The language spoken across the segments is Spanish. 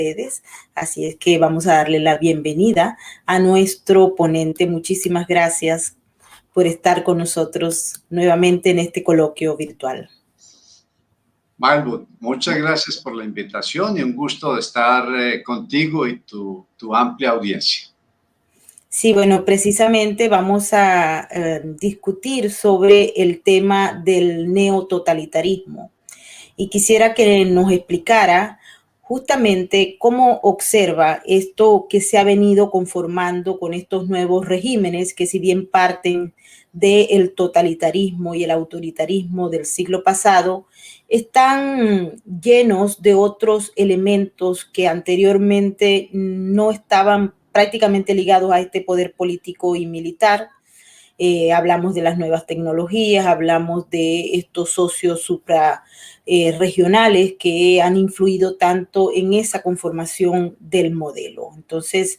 ustedes. Así es que vamos a darle la bienvenida a nuestro ponente. Muchísimas gracias por estar con nosotros nuevamente en este coloquio virtual. Margot, muchas gracias por la invitación y un gusto de estar contigo y tu amplia audiencia. Sí, bueno, precisamente vamos a discutir sobre el tema del neototalitarismo y quisiera que nos explicara justamente cómo observa esto que se ha venido conformando con estos nuevos regímenes que, si bien parten del totalitarismo y el autoritarismo del siglo pasado, están llenos de otros elementos que anteriormente no estaban prácticamente ligados a este poder político y militar. Hablamos de las nuevas tecnologías, hablamos de estos socios suprarregionales que han influido tanto en esa conformación del modelo. Entonces,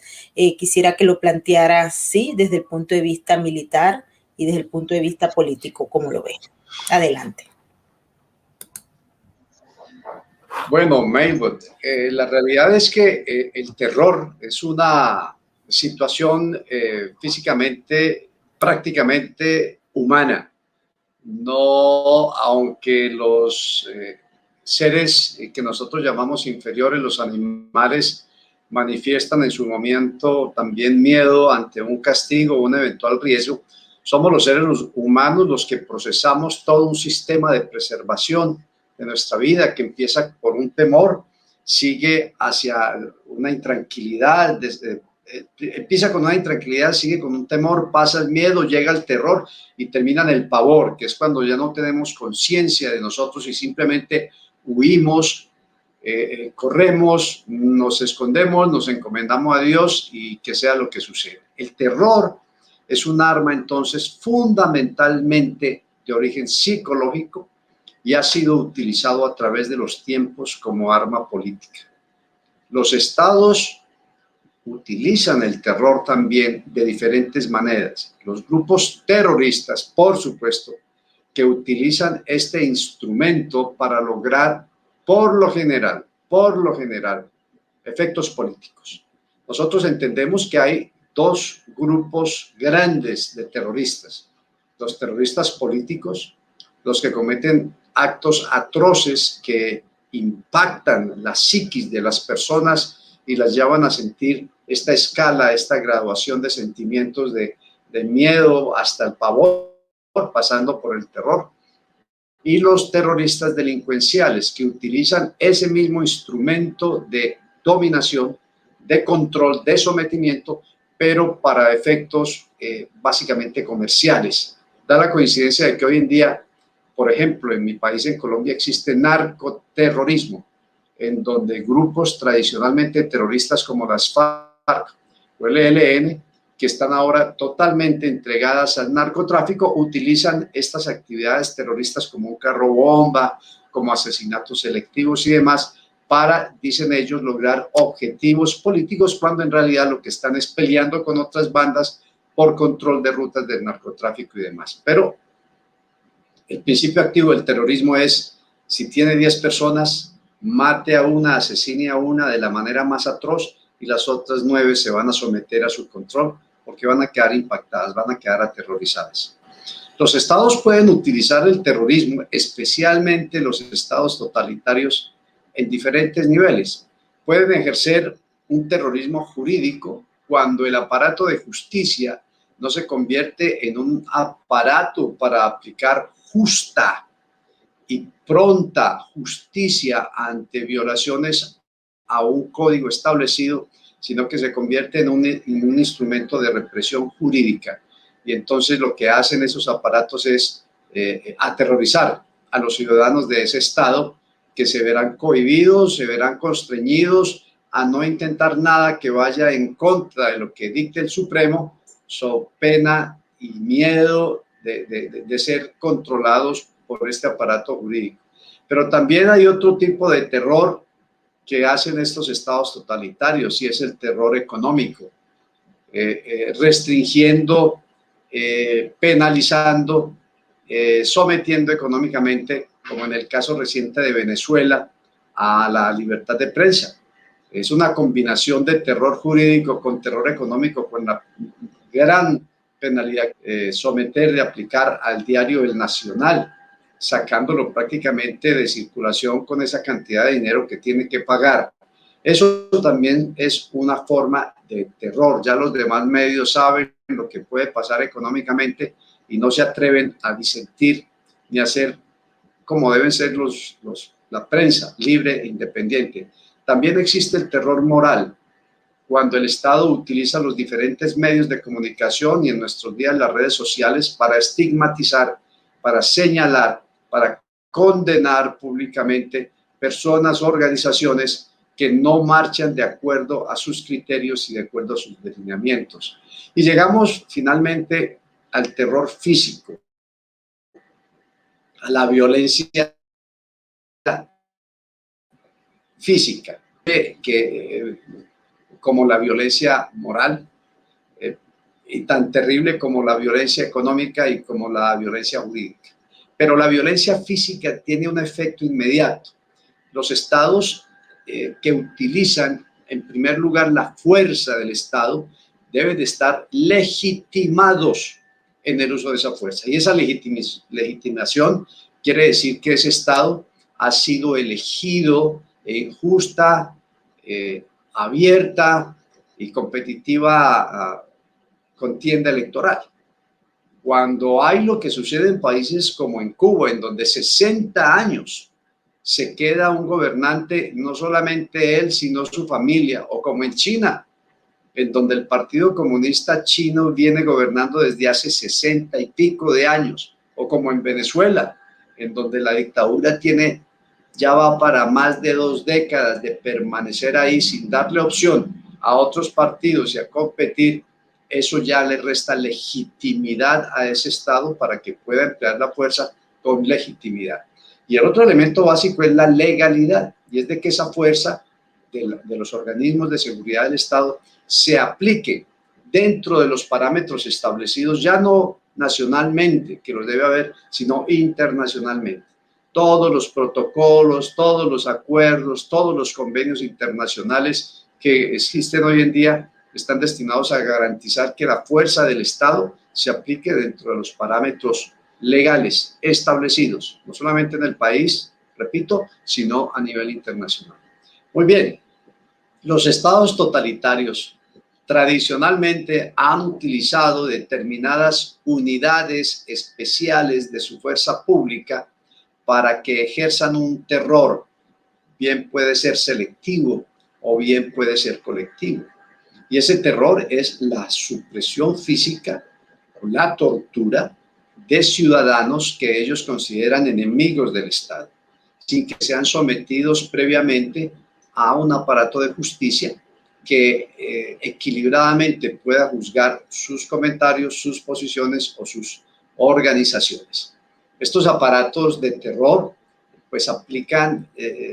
quisiera que lo planteara así desde el punto de vista militar y desde el punto de vista político, ¿cómo lo ve? Adelante. Bueno, Margot, la realidad es que el terror es una situación físicamente prácticamente humana. No, aunque los seres que nosotros llamamos inferiores, los animales, manifiestan en su momento también miedo ante un castigo o un eventual riesgo, somos los seres humanos los que procesamos todo un sistema de preservación de nuestra vida que empieza por un temor, sigue hacia una intranquilidad, empieza con una intranquilidad, sigue con un temor, pasa el miedo, llega el terror y termina en el pavor, que es cuando ya no tenemos conciencia de nosotros y simplemente huimos, corremos, nos escondemos, nos encomendamos a Dios y que sea lo que suceda. El terror es un arma entonces fundamentalmente de origen psicológico y ha sido utilizado a través de los tiempos como arma política. Los estados utilizan el terror también de diferentes maneras. Los grupos terroristas, por supuesto, que utilizan este instrumento para lograr, por lo general, efectos políticos. Nosotros entendemos que hay dos grupos grandes de terroristas. Los terroristas políticos, los que cometen actos atroces que impactan la psiquis de las personas y las llevan a sentir esta escala, esta graduación de sentimientos de miedo hasta el pavor, pasando por el terror. Y los terroristas delincuenciales que utilizan ese mismo instrumento de dominación, de control, de sometimiento, pero para efectos básicamente comerciales. Da la coincidencia de que hoy en día, por ejemplo, en mi país, en Colombia, existe narcoterrorismo, en donde grupos tradicionalmente terroristas como las FARC o el ELN, que están ahora totalmente entregadas al narcotráfico, utilizan estas actividades terroristas como un carro bomba, como asesinatos selectivos y demás, para, dicen ellos, lograr objetivos políticos, cuando en realidad lo que están es peleando con otras bandas por control de rutas del narcotráfico y demás. Pero el principio activo del terrorismo es, si tiene 10 personas, mate a una, asesine a una de la manera más atroz y las otras 9 se van a someter a su control porque van a quedar impactadas, van a quedar aterrorizadas. Los estados pueden utilizar el terrorismo, especialmente los estados totalitarios, en diferentes niveles. Pueden ejercer un terrorismo jurídico cuando el aparato de justicia no se convierte en un aparato para aplicar justa y pronta justicia ante violaciones a un código establecido, sino que se convierte en un instrumento de represión jurídica. Y entonces lo que hacen esos aparatos es aterrorizar a los ciudadanos de ese estado, que se verán cohibidos, se verán constreñidos a no intentar nada que vaya en contra de lo que dicte el Supremo, so pena y miedo de ser controlados por este aparato jurídico. Pero también hay otro tipo de terror que hacen estos estados totalitarios, y es el terror económico, restringiendo, penalizando, sometiendo económicamente, como en el caso reciente de Venezuela, a la libertad de prensa. Es una combinación de terror jurídico con terror económico, con la gran penalidad someter de aplicar al diario El Nacional, sacándolo prácticamente de circulación con esa cantidad de dinero que tiene que pagar. Eso también es una forma de terror. Ya los demás medios saben lo que puede pasar económicamente y no se atreven a disentir ni a hacer como deben ser la prensa libre e independiente. También existe el terror moral, cuando el Estado utiliza los diferentes medios de comunicación y en nuestros días las redes sociales para estigmatizar, para señalar, para condenar públicamente personas, organizaciones que no marchan de acuerdo a sus criterios y de acuerdo a sus lineamientos. Y llegamos finalmente al terror físico, a la violencia física, como la violencia moral, y tan terrible como la violencia económica y como la violencia jurídica. Pero la violencia física tiene un efecto inmediato. Los estados que utilizan, en primer lugar, la fuerza del Estado, deben de estar legitimados en el uso de esa fuerza. Y esa legitimación quiere decir que ese Estado ha sido elegido en justa, abierta y competitiva contienda electoral. Cuando hay lo que sucede en países como en Cuba, en donde 60 años se queda un gobernante, no solamente él, sino su familia, o como en China, en donde el Partido Comunista Chino viene gobernando desde hace 60 y pico de años, o como en Venezuela, en donde la dictadura ya va para más de 2 décadas de permanecer ahí sin darle opción a otros partidos y a competir. Eso ya le resta legitimidad a ese Estado para que pueda emplear la fuerza con legitimidad. Y el otro elemento básico es la legalidad, y es de que esa fuerza de los organismos de seguridad del Estado se aplique dentro de los parámetros establecidos, ya no nacionalmente, que los debe haber, sino internacionalmente. Todos los protocolos, todos los acuerdos, todos los convenios internacionales que existen hoy en día están destinados a garantizar que la fuerza del Estado se aplique dentro de los parámetros legales establecidos, no solamente en el país, repito, sino a nivel internacional. Muy bien, los estados totalitarios tradicionalmente han utilizado determinadas unidades especiales de su fuerza pública para que ejerzan un terror, bien puede ser selectivo o bien puede ser colectivo. Y ese terror es la supresión física o la tortura de ciudadanos que ellos consideran enemigos del Estado, sin que sean sometidos previamente a un aparato de justicia que equilibradamente pueda juzgar sus comentarios, sus posiciones o sus organizaciones. Estos aparatos de terror pues aplican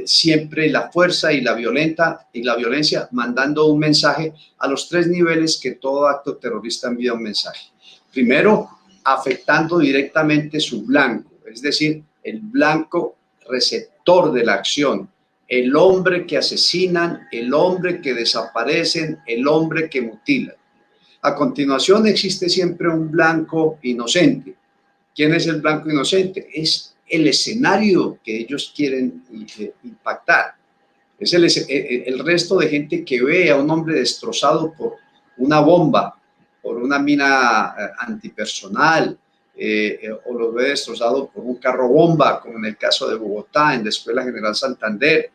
siempre la fuerza y la violencia, mandando un mensaje a los 3 niveles que todo acto terrorista envía un mensaje. Primero, afectando directamente su blanco, es decir, el blanco receptor de la acción, el hombre que asesinan, el hombre que desaparecen, el hombre que mutilan. A continuación existe siempre un blanco inocente. ¿Quién es el blanco inocente? Es el escenario que ellos quieren impactar. Es el resto de gente que ve a un hombre destrozado por una bomba, por una mina antipersonal, o lo ve destrozado por un carro bomba, como en el caso de Bogotá, en la Escuela General Santander,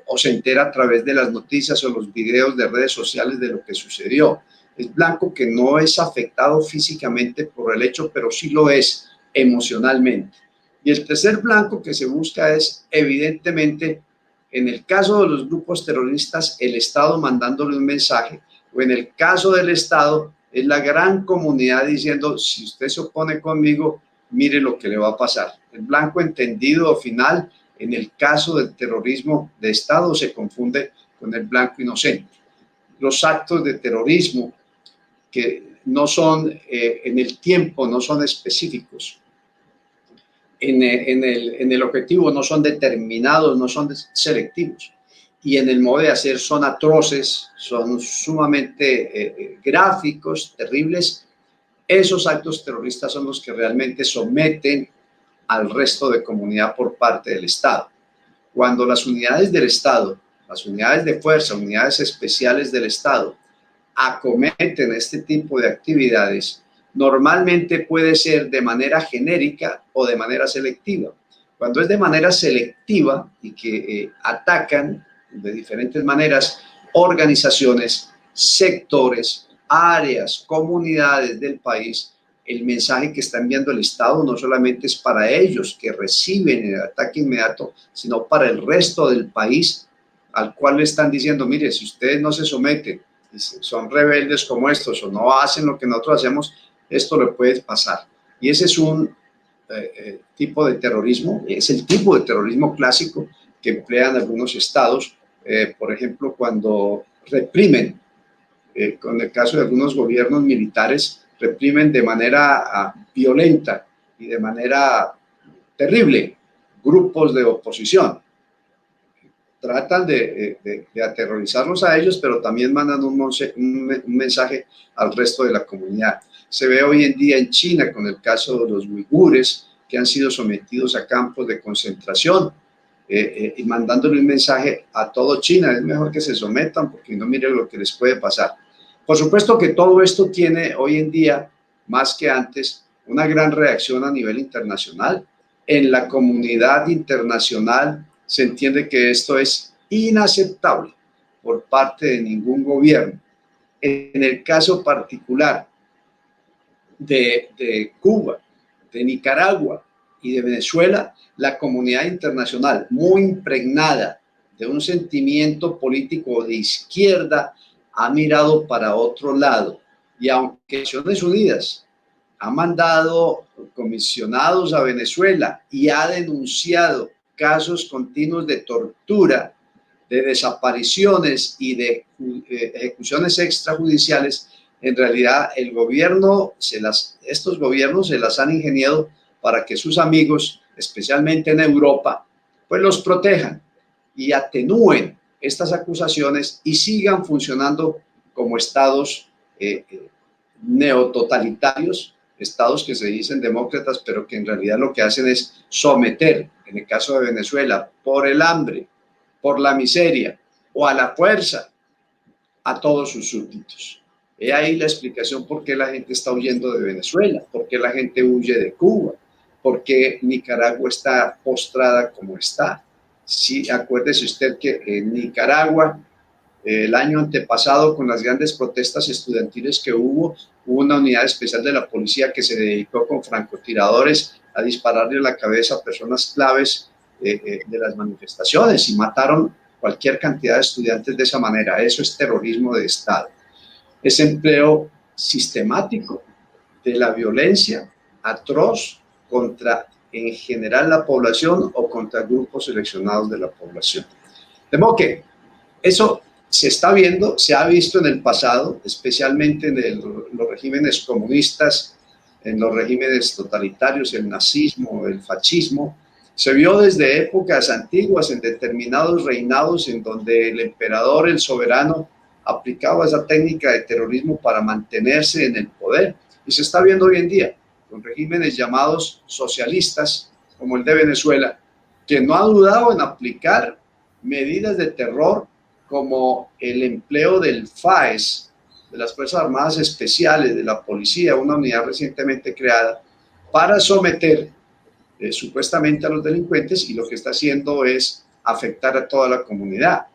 o se entera a través de las noticias o los videos de redes sociales de lo que sucedió. Es blanco que no es afectado físicamente por el hecho, pero sí lo es emocionalmente. Y el tercer blanco que se busca es, evidentemente, en el caso de los grupos terroristas, el Estado mandándole un mensaje, o en el caso del Estado, es la gran comunidad diciendo, si usted se opone conmigo, mire lo que le va a pasar. El blanco entendido final, en el caso del terrorismo de Estado, se confunde con el blanco inocente. Los actos de terrorismo que no son en el tiempo, no son específicos, en el objetivo no son determinados, no son selectivos. y en el modo de hacer son atroces, son sumamente gráficos, terribles. Esos actos terroristas son los que realmente someten al resto de comunidad por parte del Estado. Cuando las unidades del Estado, las unidades de fuerza, unidades especiales del Estado, acometen este tipo de actividades, normalmente puede ser de manera genérica o de manera selectiva. Cuando es de manera selectiva y que atacan de diferentes maneras organizaciones, sectores, áreas, comunidades del país, el mensaje que está enviando el Estado no solamente es para ellos que reciben el ataque inmediato, sino para el resto del país, al cual le están diciendo, mire, si ustedes no se someten, son rebeldes como estos o no hacen lo que nosotros hacemos, esto le puede pasar. Y ese es un tipo de terrorismo, es el tipo de terrorismo clásico que emplean algunos estados, por ejemplo, cuando reprimen, con el caso de algunos gobiernos militares, reprimen de manera violenta y de manera terrible grupos de oposición. Tratan de aterrorizarlos a ellos, pero también mandan un mensaje al resto de la comunidad. Se ve hoy en día en China con el caso de los uigures, que han sido sometidos a campos de concentración, y mandándole un mensaje a todo China, es mejor que se sometan porque no miren lo que les puede pasar. Por supuesto que todo esto tiene hoy en día, más que antes, una gran reacción a nivel internacional. En la comunidad internacional se entiende que esto es inaceptable por parte de ningún gobierno. En el caso particular de Cuba, de Nicaragua y de Venezuela, la comunidad internacional, muy impregnada de un sentimiento político de izquierda, ha mirado para otro lado. Y aunque Naciones Unidas ha mandado comisionados a Venezuela y ha denunciado casos continuos de tortura, de desapariciones y de ejecuciones extrajudiciales, en realidad el gobierno, estos gobiernos se las han ingeniado para que sus amigos, especialmente en Europa, pues los protejan y atenúen estas acusaciones y sigan funcionando como estados neototalitarios, estados que se dicen demócratas, pero que en realidad lo que hacen es someter, en el caso de Venezuela, por el hambre, por la miseria o a la fuerza, a todos sus súbditos. He ahí la explicación por qué la gente está huyendo de Venezuela, por qué la gente huye de Cuba, por qué Nicaragua está postrada como está. Sí, acuérdese usted que en Nicaragua, el año antepasado, con las grandes protestas estudiantiles que hubo una unidad especial de la policía que se dedicó con francotiradores a dispararle a la cabeza a personas claves de las manifestaciones y mataron cualquier cantidad de estudiantes de esa manera. Eso es terrorismo de Estado. Es empleo sistemático de la violencia atroz contra, en general, la población o contra grupos seleccionados de la población. De modo que eso se está viendo, se ha visto en el pasado, especialmente en los regímenes comunistas, en los regímenes totalitarios, el nazismo, el fascismo. Se vio desde épocas antiguas en determinados reinados en donde el emperador, el soberano, aplicaba esa técnica de terrorismo para mantenerse en el poder. Y se está viendo hoy en día con regímenes llamados socialistas, como el de Venezuela, que no ha dudado en aplicar medidas de terror como el empleo del FAES, de las Fuerzas Armadas Especiales, de la policía, una unidad recientemente creada, para someter supuestamente a los delincuentes, y lo que está haciendo es afectar a toda la comunidad.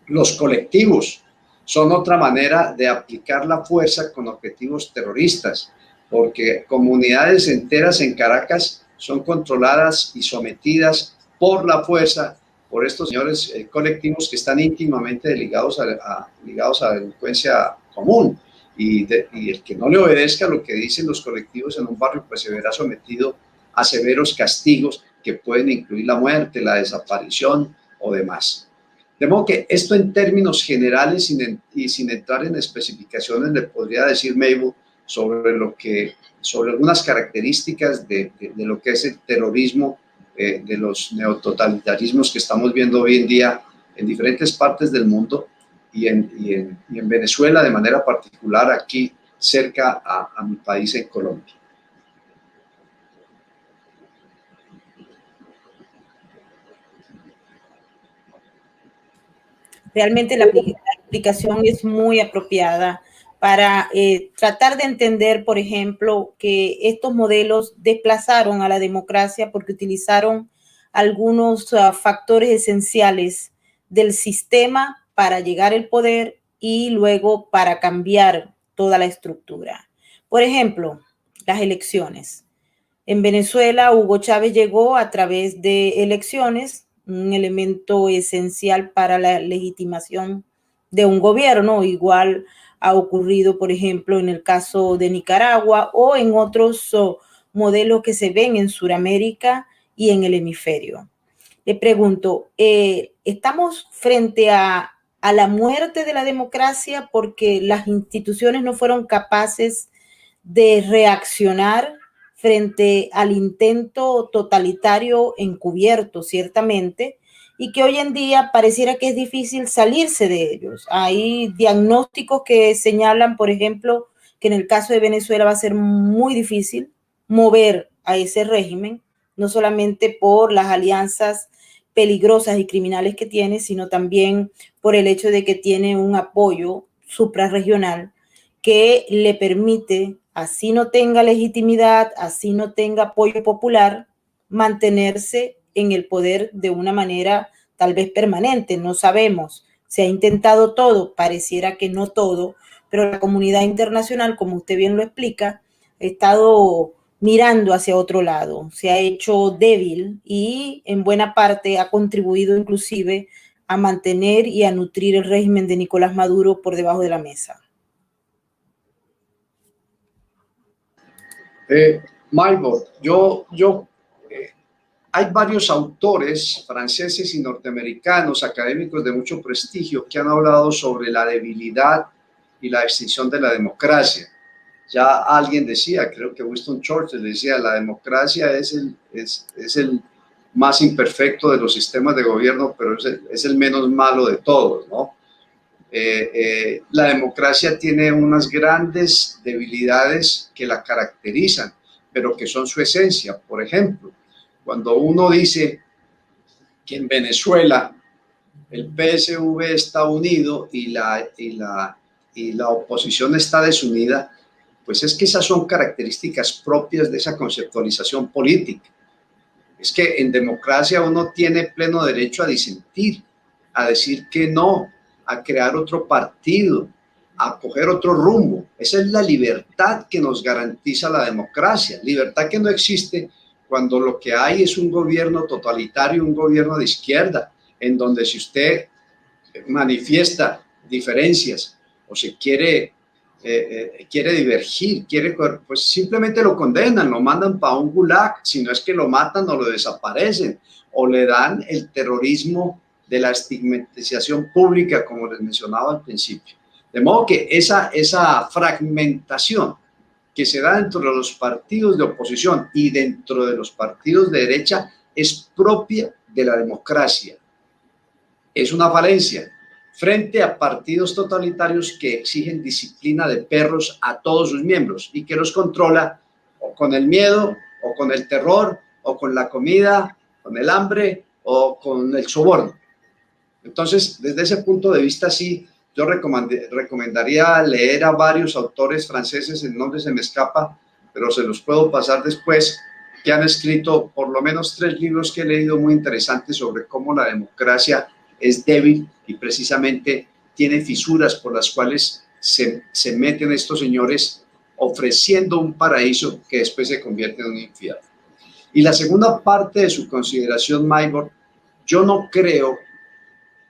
Los colectivos son otra manera de aplicar la fuerza con objetivos terroristas, porque comunidades enteras en Caracas son controladas y sometidas por la fuerza, por estos señores colectivos que están íntimamente ligados a la delincuencia común. Y el que no le obedezca lo que dicen los colectivos en un barrio, pues se verá sometido a severos castigos que pueden incluir la muerte, la desaparición o demás. De modo que esto en términos generales y sin entrar en especificaciones le podría decir Mabel sobre algunas características de lo que es el terrorismo, de los neototalitarismos que estamos viendo hoy en día en diferentes partes del mundo y en Venezuela de manera particular, aquí cerca a mi país, en Colombia. Realmente la explicación es muy apropiada para tratar de entender, por ejemplo, que estos modelos desplazaron a la democracia porque utilizaron algunos factores esenciales del sistema para llegar al poder y luego para cambiar toda la estructura. Por ejemplo, las elecciones. En Venezuela, Hugo Chávez llegó a través de elecciones, un elemento esencial para la legitimación de un gobierno. Igual ha ocurrido, por ejemplo, en el caso de Nicaragua o en otros modelos que se ven en Sudamérica y en el hemisferio. Le pregunto, ¿estamos frente a la muerte de la democracia porque las instituciones no fueron capaces de reaccionar frente al intento totalitario encubierto, ciertamente, y que hoy en día pareciera que es difícil salirse de ellos? Hay diagnósticos que señalan, por ejemplo, que en el caso de Venezuela va a ser muy difícil mover a ese régimen, no solamente por las alianzas peligrosas y criminales que tiene, sino también por el hecho de que tiene un apoyo suprarregional que le permite, así no tenga legitimidad, así no tenga apoyo popular, mantenerse en el poder de una manera tal vez permanente. No sabemos. Se ha intentado todo, pareciera que no todo, pero la comunidad internacional, como usted bien lo explica, ha estado mirando hacia otro lado, se ha hecho débil y en buena parte ha contribuido inclusive a mantener y a nutrir el régimen de Nicolás Maduro por debajo de la mesa. Maybor, hay varios autores franceses y norteamericanos, académicos de mucho prestigio, que han hablado sobre la debilidad y la extinción de la democracia. Ya alguien decía, creo que Winston Churchill decía, la democracia es el más imperfecto de los sistemas de gobierno, pero es el menos malo de todos, ¿no? La democracia tiene unas grandes debilidades que la caracterizan, pero que son su esencia. Por ejemplo, cuando uno dice que en Venezuela el PSV está unido y la oposición está desunida, pues es que esas son características propias de esa conceptualización política. Es que en democracia uno tiene pleno derecho a disentir, a decir que no, a crear otro partido, a coger otro rumbo. Esa es la libertad que nos garantiza la democracia, libertad que no existe cuando lo que hay es un gobierno totalitario, un gobierno de izquierda, en donde si usted manifiesta diferencias o se quiere divergir, pues simplemente lo condenan, lo mandan para un gulag, si no es que lo matan o lo desaparecen, o le dan el terrorismo de la estigmatización pública, como les mencionaba al principio. De modo que esa fragmentación que se da dentro de los partidos de oposición y dentro de los partidos de derecha es propia de la democracia. Es una falencia frente a partidos totalitarios que exigen disciplina de perros a todos sus miembros y que los controla o con el miedo, o con el terror, o con la comida, con el hambre, o con el soborno. Entonces, desde ese punto de vista, sí, yo recomendaría leer a varios autores franceses, el nombre se me escapa, pero se los puedo pasar después, que han escrito por lo menos 3 libros que he leído muy interesantes sobre cómo la democracia es débil y precisamente tiene fisuras por las cuales se meten estos señores ofreciendo un paraíso que después se convierte en un infierno. Y la segunda parte de su consideración, Maybor, yo no creo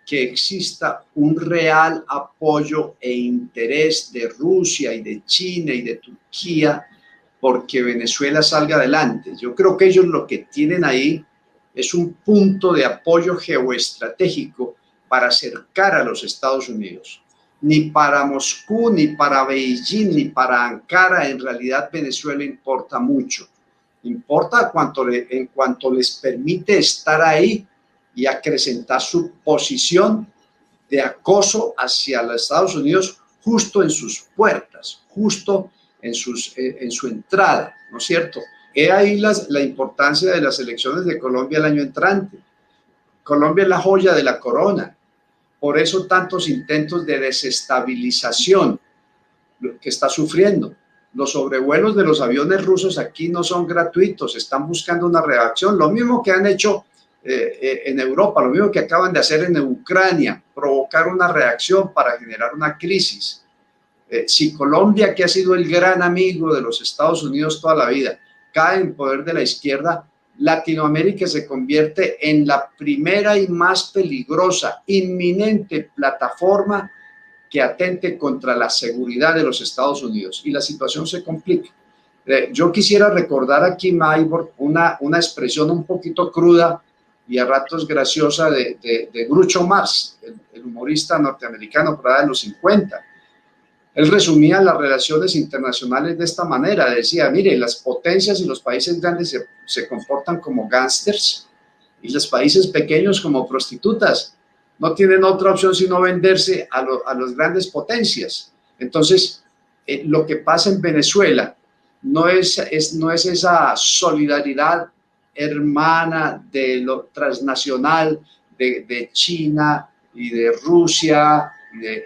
que exista un real apoyo e interés de Rusia y de China y de Turquía porque Venezuela salga adelante. Yo creo que ellos lo que tienen ahí es un punto de apoyo geoestratégico para acercar a los Estados Unidos. Ni para Moscú, ni para Beijing, ni para Ankara, en realidad Venezuela importa mucho. Importa en cuanto les permite estar ahí y acrecentar su posición de acoso hacia los Estados Unidos justo en sus puertas, justo en su entrada, ¿no es cierto? He ahí la importancia de las elecciones de Colombia el año entrante. Colombia es la joya de la corona, por eso tantos intentos de desestabilización que está sufriendo. Los sobrevuelos de los aviones rusos aquí no son gratuitos, están buscando una reacción, lo mismo que han hecho en Europa, lo mismo que acaban de hacer en Ucrania, provocar una reacción para generar una crisis. Si Colombia, que ha sido el gran amigo de los Estados Unidos toda la vida, cae en poder de la izquierda, Latinoamérica se convierte en la primera y más peligrosa, inminente plataforma que atente contra la seguridad de los Estados Unidos, y la situación se complica. Yo quisiera recordar aquí, Maybor, una expresión un poquito cruda y a ratos graciosa de Groucho Marx, el humorista norteamericano por allá de los 50. Él resumía las relaciones internacionales de esta manera, decía, mire, las potencias y los países grandes se comportan como gángsters y los países pequeños como prostitutas. No tienen otra opción sino venderse a las grandes potencias. Entonces, lo que pasa en Venezuela no es esa solidaridad hermana de lo transnacional de China y de Rusia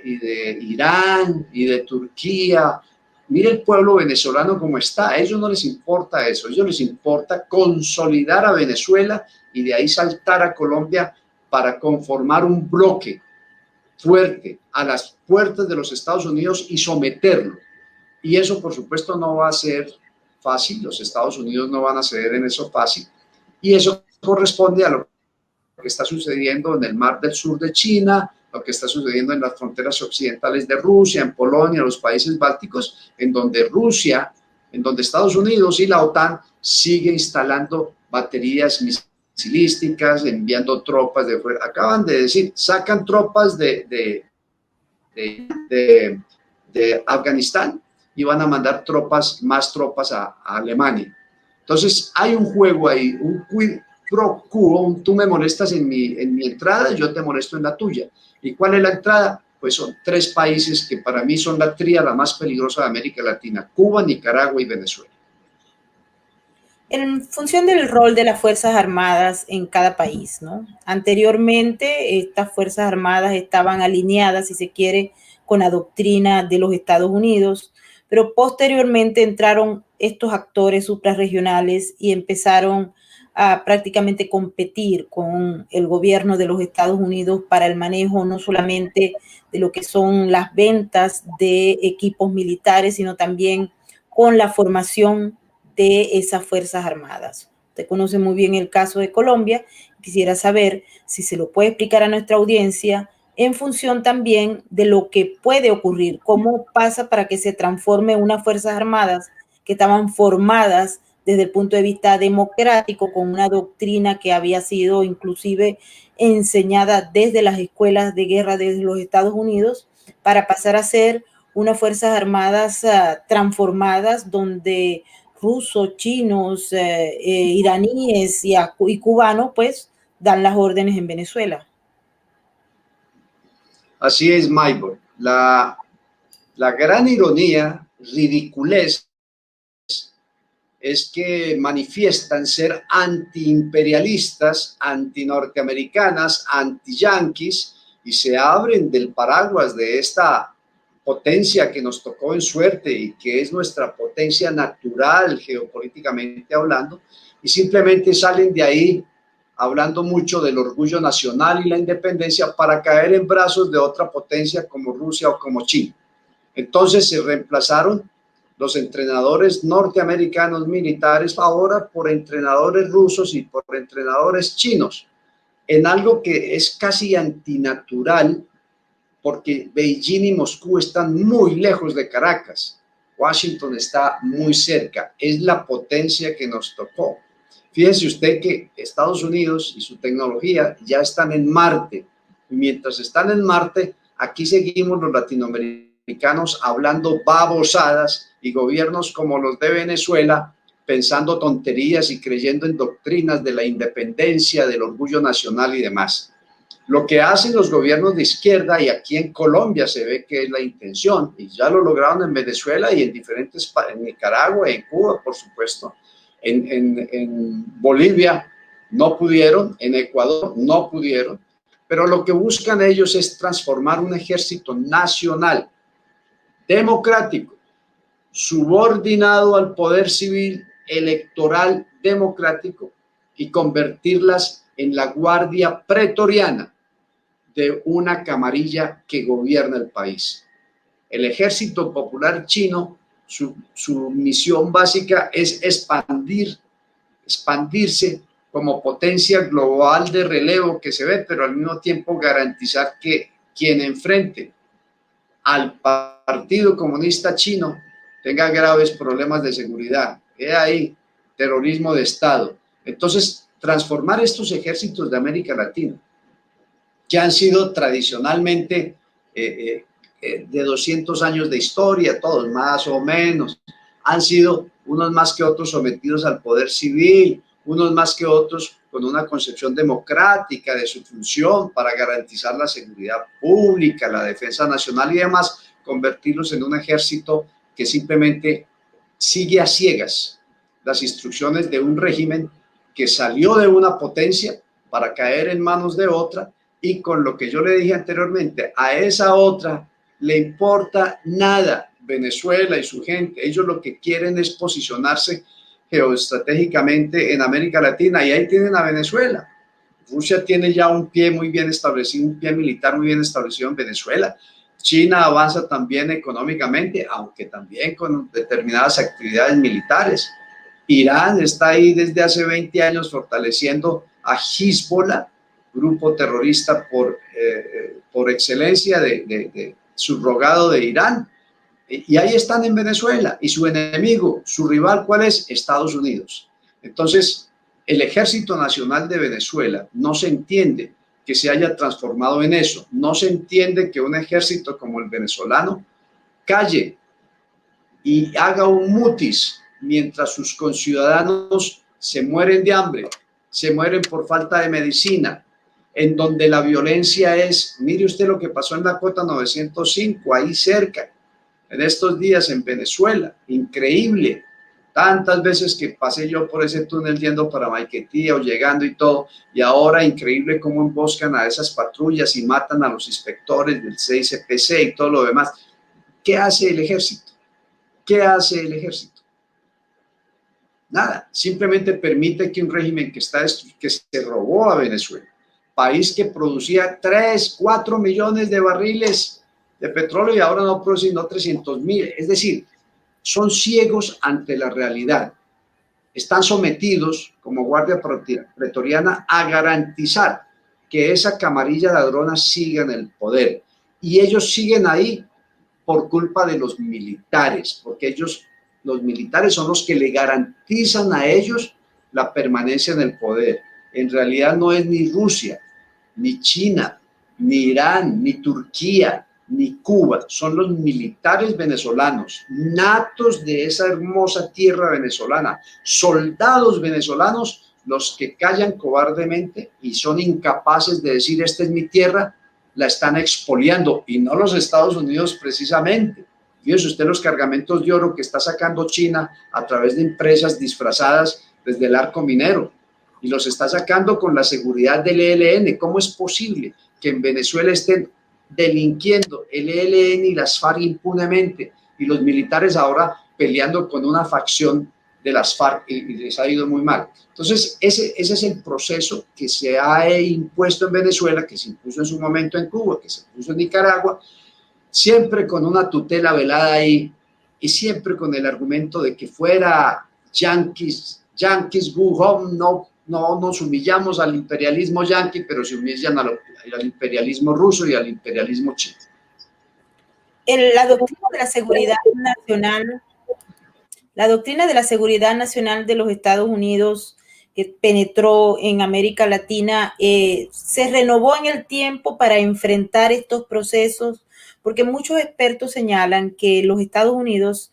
y de Irán y de Turquía. Mire el pueblo venezolano cómo está. A ellos no les importa eso, a ellos les importa consolidar a Venezuela y de ahí saltar a Colombia para conformar un bloque fuerte a las puertas de los Estados Unidos y someterlo. Y eso, por supuesto, no va a ser fácil. Los Estados Unidos no van a ceder en eso fácil. Y eso corresponde a lo que está sucediendo en el mar del sur de China, lo que está sucediendo en las fronteras occidentales de Rusia, en Polonia, los países bálticos, en donde Estados Unidos y la OTAN sigue instalando baterías misilísticas, enviando tropas de fuera. Acaban de decir, sacan tropas de Afganistán y van a mandar más tropas a Alemania. Entonces hay un juego ahí, un quid pro quo, tú me molestas en mi entrada, yo te molesto en la tuya. ¿Y cuál es la entrada? Pues son 3 países que para mí son la tríada más peligrosa de América Latina: Cuba, Nicaragua y Venezuela. En función del rol de las Fuerzas Armadas en cada país, ¿no? Anteriormente, estas Fuerzas Armadas estaban alineadas, si se quiere, con la doctrina de los Estados Unidos, pero posteriormente entraron estos actores suprarregionales y empezaron a prácticamente competir con el gobierno de los Estados Unidos para el manejo no solamente de lo que son las ventas de equipos militares, sino también con la formación de esas Fuerzas Armadas. Usted conoce muy bien el caso de Colombia. Quisiera saber si se lo puede explicar a nuestra audiencia en función también de lo que puede ocurrir, cómo pasa para que se transforme unas Fuerzas Armadas que estaban formadas desde el punto de vista democrático, con una doctrina que había sido inclusive enseñada desde las escuelas de guerra de los Estados Unidos, para pasar a ser unas Fuerzas Armadas transformadas, donde rusos, chinos, iraníes y cubanos pues dan las órdenes en Venezuela. Así es, Maybor. La gran ironía, ridiculez, es que manifiestan ser antiimperialistas, antinorteamericanas, anti-yanquis, y se abren del paraguas de esta potencia que nos tocó en suerte y que es nuestra potencia natural geopolíticamente hablando, y simplemente salen de ahí hablando mucho del orgullo nacional y la independencia para caer en brazos de otra potencia como Rusia o como China. Entonces se reemplazaron los entrenadores norteamericanos militares ahora por entrenadores rusos y por entrenadores chinos, en algo que es casi antinatural, porque Beijing y Moscú están muy lejos de Caracas. Washington está muy cerca, es la potencia que nos tocó. Fíjese usted que Estados Unidos y su tecnología ya están en Marte, y mientras están en Marte, aquí seguimos los latinoamericanos hablando babosadas, y gobiernos como los de Venezuela pensando tonterías y creyendo en doctrinas de la independencia, del orgullo nacional y demás. Lo que hacen los gobiernos de izquierda, y aquí en Colombia se ve que es la intención, y ya lo lograron en Venezuela y en diferentes, en Nicaragua, en Cuba, por supuesto, en Bolivia no pudieron, en Ecuador no pudieron, pero lo que buscan ellos es transformar un ejército nacional, democrático, subordinado al poder civil, electoral, democrático, y convertirlas en la guardia pretoriana de una camarilla que gobierna el país. El Ejército Popular Chino, su misión básica es expandirse como potencia global de relevo que se ve, pero al mismo tiempo garantizar que quien enfrente al Partido Comunista Chino tenga graves problemas de seguridad. He ahí terrorismo de Estado. Entonces, transformar estos ejércitos de América Latina, que han sido tradicionalmente de 200 años de historia, todos más o menos, han sido unos más que otros sometidos al poder civil, unos más que otros con una concepción democrática de su función para garantizar la seguridad pública, la defensa nacional y demás, convertirlos en un ejército que simplemente sigue a ciegas las instrucciones de un régimen que salió de una potencia para caer en manos de otra. Y con lo que yo le dije anteriormente, a esa otra le importa nada Venezuela y su gente. Ellos lo que quieren es posicionarse geoestratégicamente en América Latina, y ahí tienen a Venezuela. Rusia tiene ya un pie muy bien establecido, un pie militar muy bien establecido en Venezuela. China avanza también económicamente, aunque también con determinadas actividades militares. Irán está ahí desde hace 20 años fortaleciendo a Hezbollah, grupo terrorista por excelencia de subrogado de Irán, y ahí están en Venezuela, y su enemigo, su rival, ¿cuál es? Estados Unidos. Entonces, el Ejército Nacional de Venezuela no se entiende que se haya transformado en eso, no se entiende que un ejército como el venezolano calle y haga un mutis mientras sus conciudadanos se mueren de hambre, se mueren por falta de medicina, en donde la violencia es, mire usted lo que pasó en la Cota 905, ahí cerca, en estos días en Venezuela, increíble. Tantas veces que pasé yo por ese túnel yendo para Maiquetía o llegando y todo, y ahora increíble cómo emboscan a esas patrullas y matan a los inspectores del CICPC y todo lo demás. ¿Qué hace el ejército? ¿Qué hace el ejército? Nada, simplemente permite que un régimen que se robó a Venezuela, país que producía 3, 4 millones de barriles de petróleo y ahora no produce sino 300.000, es decir, son ciegos ante la realidad. Están sometidos como guardia pretoriana a garantizar que esa camarilla ladrona siga en el poder, y ellos siguen ahí por culpa de los militares, porque los militares son los que le garantizan a ellos la permanencia en el poder. En realidad no es ni Rusia, ni China, ni Irán, ni Turquía, ni Cuba, son los militares venezolanos, natos de esa hermosa tierra venezolana, soldados venezolanos, los que callan cobardemente y son incapaces de decir esta es mi tierra, la están expoliando, y no los Estados Unidos precisamente. Fíjese usted los cargamentos de oro que está sacando China a través de empresas disfrazadas desde el arco minero, y los está sacando con la seguridad del ELN. ¿Cómo es posible que en Venezuela estén delinquiendo el ELN y las FARC impunemente, y los militares ahora peleando con una facción de las FARC y les ha ido muy mal? Entonces, ese es el proceso que se ha impuesto en Venezuela, que se impuso en su momento en Cuba, que se impuso en Nicaragua, siempre con una tutela velada ahí, y siempre con el argumento de que fuera Yankees go home, no nos humillamos al imperialismo yanqui, pero se humillan al imperialismo ruso y al imperialismo chino. La doctrina de la seguridad nacional, la doctrina de la seguridad nacional de los Estados Unidos, que penetró en América Latina, se renovó en el tiempo para enfrentar estos procesos, porque muchos expertos señalan que los Estados Unidos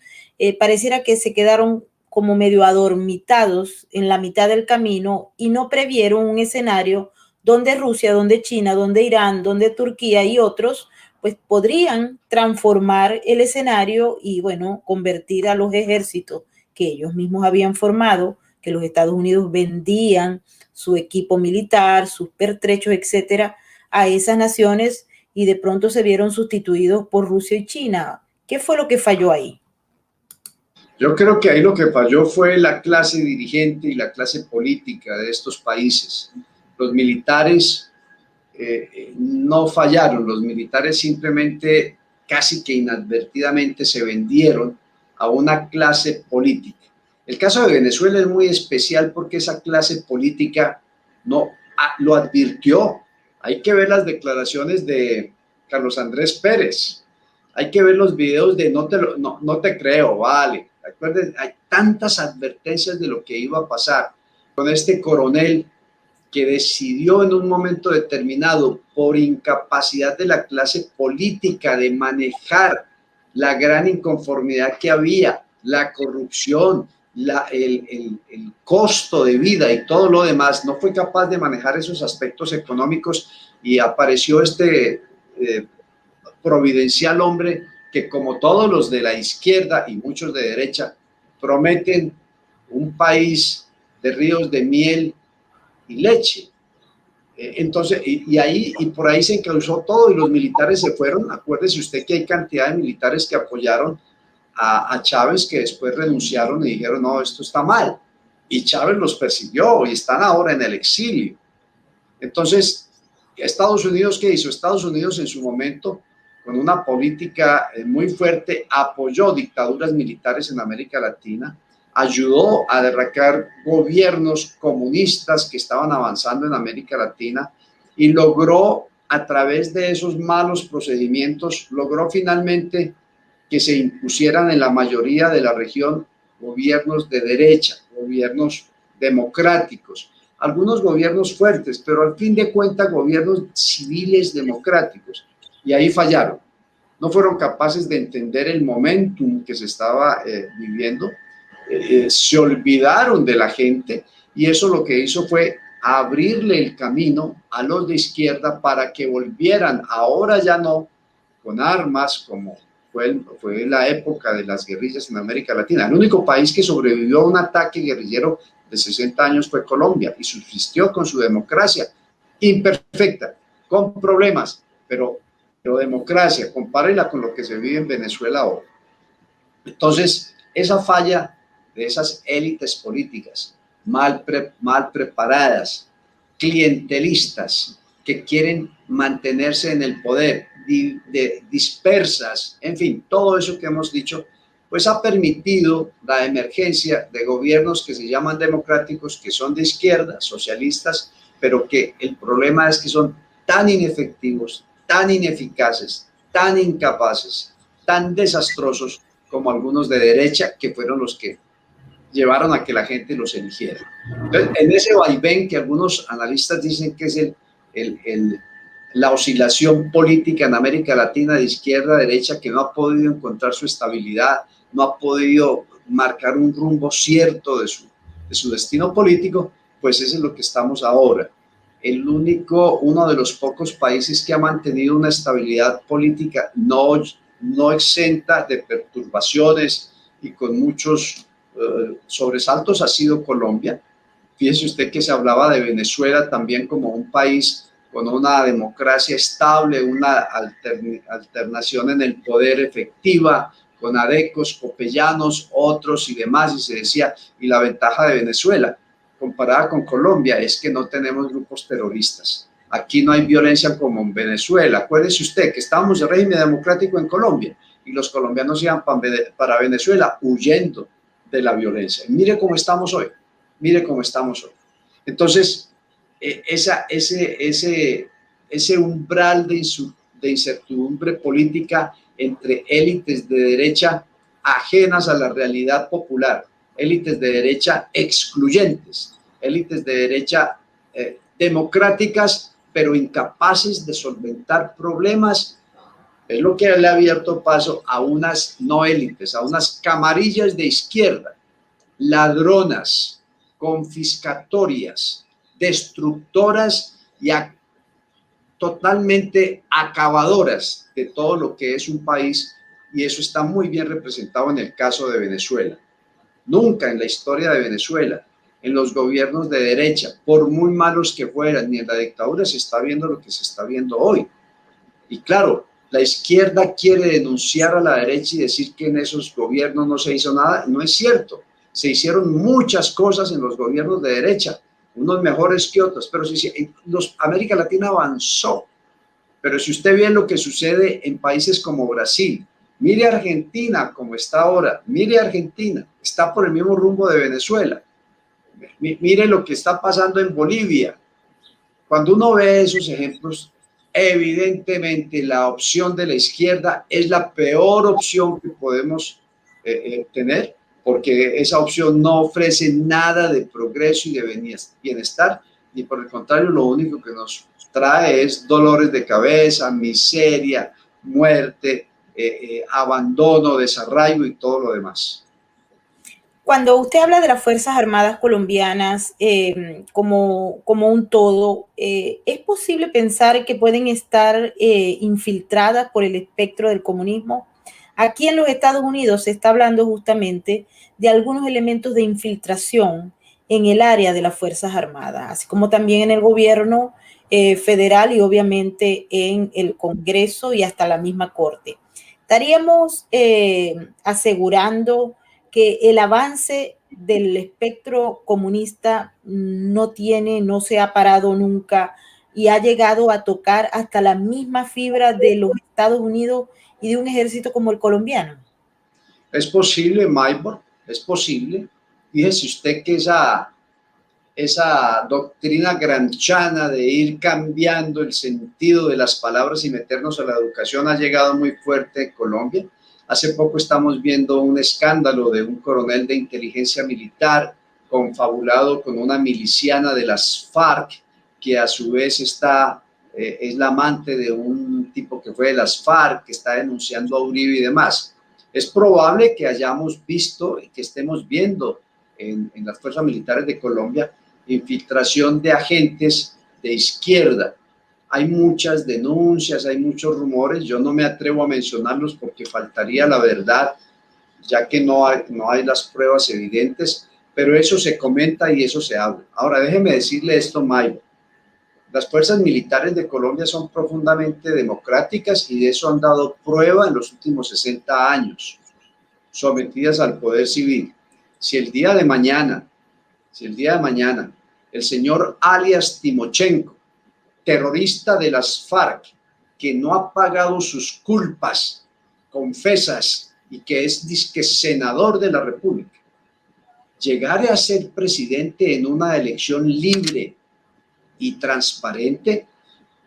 pareciera que se quedaron como medio adormitados en la mitad del camino y no previeron un escenario donde Rusia, donde China, donde Irán, donde Turquía y otros, pues podrían transformar el escenario y, bueno, convertir a los ejércitos que ellos mismos habían formado, que los Estados Unidos vendían su equipo militar, sus pertrechos, etcétera, a esas naciones y de pronto se vieron sustituidos por Rusia y China. ¿Qué fue lo que falló ahí? Yo creo que ahí lo que falló fue la clase dirigente y la clase política de estos países. Los militares no fallaron, los militares simplemente casi que inadvertidamente se vendieron a una clase política. El caso de Venezuela es muy especial porque esa clase política no lo advirtió. Hay que ver las declaraciones de Carlos Andrés Pérez, hay que ver los videos de no te creo, vale. Recuerden, hay tantas advertencias de lo que iba a pasar con este coronel que decidió en un momento determinado, por incapacidad de la clase política de manejar la gran inconformidad que había, la corrupción, el costo de vida y todo lo demás, no fue capaz de manejar esos aspectos económicos y apareció este providencial hombre que, como todos los de la izquierda y muchos de derecha, prometen un país de ríos de miel y leche. Entonces, y por ahí se encauzó todo y los militares se fueron. Acuérdese usted que hay cantidad de militares que apoyaron a Chávez que después renunciaron y dijeron, no, esto está mal. Y Chávez los persiguió y están ahora en el exilio. Entonces, Estados Unidos, ¿qué hizo? Estados Unidos en su momento, con una política muy fuerte, apoyó dictaduras militares en América Latina, ayudó a derrocar gobiernos comunistas que estaban avanzando en América Latina y logró, a través de esos malos procedimientos, logró finalmente que se impusieran en la mayoría de la región gobiernos de derecha, gobiernos democráticos, algunos gobiernos fuertes, pero al fin de cuentas gobiernos civiles democráticos. Y ahí fallaron. No fueron capaces de entender el momentum que se estaba viviendo. Se olvidaron de la gente y eso lo que hizo fue abrirle el camino a los de izquierda para que volvieran, ahora ya no con armas como fue la época de las guerrillas en América Latina. El único país que sobrevivió a un ataque guerrillero de 60 años fue Colombia y subsistió con su democracia imperfecta, con problemas, pero democracia, compárenla con lo que se vive en Venezuela ahora. Entonces, esa falla de esas élites políticas mal preparadas, clientelistas, que quieren mantenerse en el poder, dispersas, en fin, todo eso que hemos dicho, pues ha permitido la emergencia de gobiernos que se llaman democráticos, que son de izquierda, socialistas, pero que el problema es que son tan inefectivos, tan ineficaces, tan incapaces, tan desastrosos como algunos de derecha, que fueron los que llevaron a que la gente los eligiera. Entonces, en ese vaivén que algunos analistas dicen que es la oscilación política en América Latina de izquierda a derecha, que no ha podido encontrar su estabilidad, no ha podido marcar un rumbo cierto de su destino político, pues eso es lo que estamos ahora. Uno de los pocos países que ha mantenido una estabilidad política no exenta de perturbaciones y con muchos sobresaltos ha sido Colombia. Fíjese usted que se hablaba de Venezuela también como un país con una democracia estable, una alternación en el poder efectiva, con adecos, copellanos, otros y demás, y se decía, y la ventaja de Venezuela, comparada con Colombia, es que no tenemos grupos terroristas. Aquí no hay violencia como en Venezuela. Acuérdese usted que estábamos en régimen democrático en Colombia y los colombianos iban para Venezuela huyendo de la violencia. Y mire cómo estamos hoy, mire cómo estamos hoy. Entonces, ese umbral de incertidumbre política entre élites de derecha ajenas a la realidad popular, élites de derecha excluyentes, élites de derecha democráticas, pero incapaces de solventar problemas, es lo que le ha abierto paso a unas no élites, a unas camarillas de izquierda, ladronas, confiscatorias, destructoras y totalmente acabadoras de todo lo que es un país, y eso está muy bien representado en el caso de Venezuela. Nunca en la historia de Venezuela, en los gobiernos de derecha, por muy malos que fueran, ni en la dictadura se está viendo lo que se está viendo hoy. Y claro, la izquierda quiere denunciar a la derecha y decir que en esos gobiernos no se hizo nada. No es cierto. Se hicieron muchas cosas en los gobiernos de derecha, unos mejores que otros, pero América Latina avanzó. Pero si usted ve lo que sucede en países como Brasil, mire Argentina como está ahora, mire Argentina, está por el mismo rumbo de Venezuela. Mire lo que está pasando en Bolivia. Cuando uno ve esos ejemplos, evidentemente la opción de la izquierda es la peor opción que podemos tener, porque esa opción no ofrece nada de progreso y de bienestar, y por el contrario, lo único que nos trae es dolores de cabeza, miseria, muerte, abandono, desarraigo y todo lo demás. Cuando usted habla de las Fuerzas Armadas colombianas como un todo, ¿es posible pensar que pueden estar infiltradas por el espectro del comunismo? Aquí en los Estados Unidos se está hablando justamente de algunos elementos de infiltración en el área de las Fuerzas Armadas, así como también en el gobierno federal y obviamente en el Congreso y hasta la misma Corte. Estaríamos asegurando que el avance del espectro comunista no se ha parado nunca y ha llegado a tocar hasta la misma fibra de los Estados Unidos y de un ejército como el colombiano. Es posible, Maybor, es posible. Fíjese usted que esa doctrina gramsciana de ir cambiando el sentido de las palabras y meternos a la educación ha llegado muy fuerte en Colombia. Hace poco estamos viendo un escándalo de un coronel de inteligencia militar confabulado con una miliciana de las FARC, que a su vez es la amante de un tipo que fue de las FARC, que está denunciando a Uribe y demás. Es probable que hayamos visto y que estemos viendo en las fuerzas militares de Colombia infiltración de agentes de izquierda. Hay muchas denuncias, hay muchos rumores, yo no me atrevo a mencionarlos porque faltaría la verdad, ya que no hay las pruebas evidentes, pero eso se comenta y eso se habla. Ahora, déjeme decirle esto, Mayo. Las fuerzas militares de Colombia son profundamente democráticas y de eso han dado prueba en los últimos 60 años, sometidas al poder civil. Si el día de mañana el señor alias Timochenko, terrorista de las FARC, que no ha pagado sus culpas confesas y que es disque senador de la República, llegare a ser presidente en una elección libre y transparente,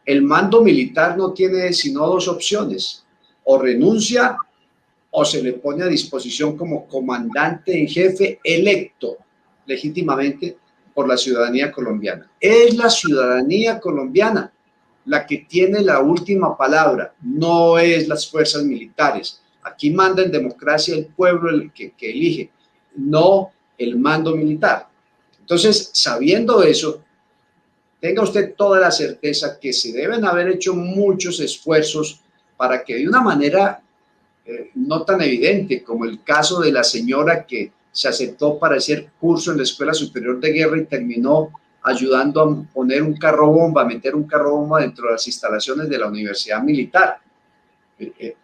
el mando militar no tiene sino dos opciones: o renuncia o se le pone a disposición como comandante en jefe electo legítimamente por la ciudadanía colombiana. Es la ciudadanía colombiana la que tiene la última palabra, no es las fuerzas militares. Aquí manda en democracia el pueblo el que elige, no el mando militar. Entonces, sabiendo eso, tenga usted toda la certeza que se deben haber hecho muchos esfuerzos para que de una manera no tan evidente como el caso de la señora que se aceptó para hacer curso en la Escuela Superior de Guerra y terminó ayudando a poner un carro bomba, a meter un carro bomba dentro de las instalaciones de la Universidad Militar.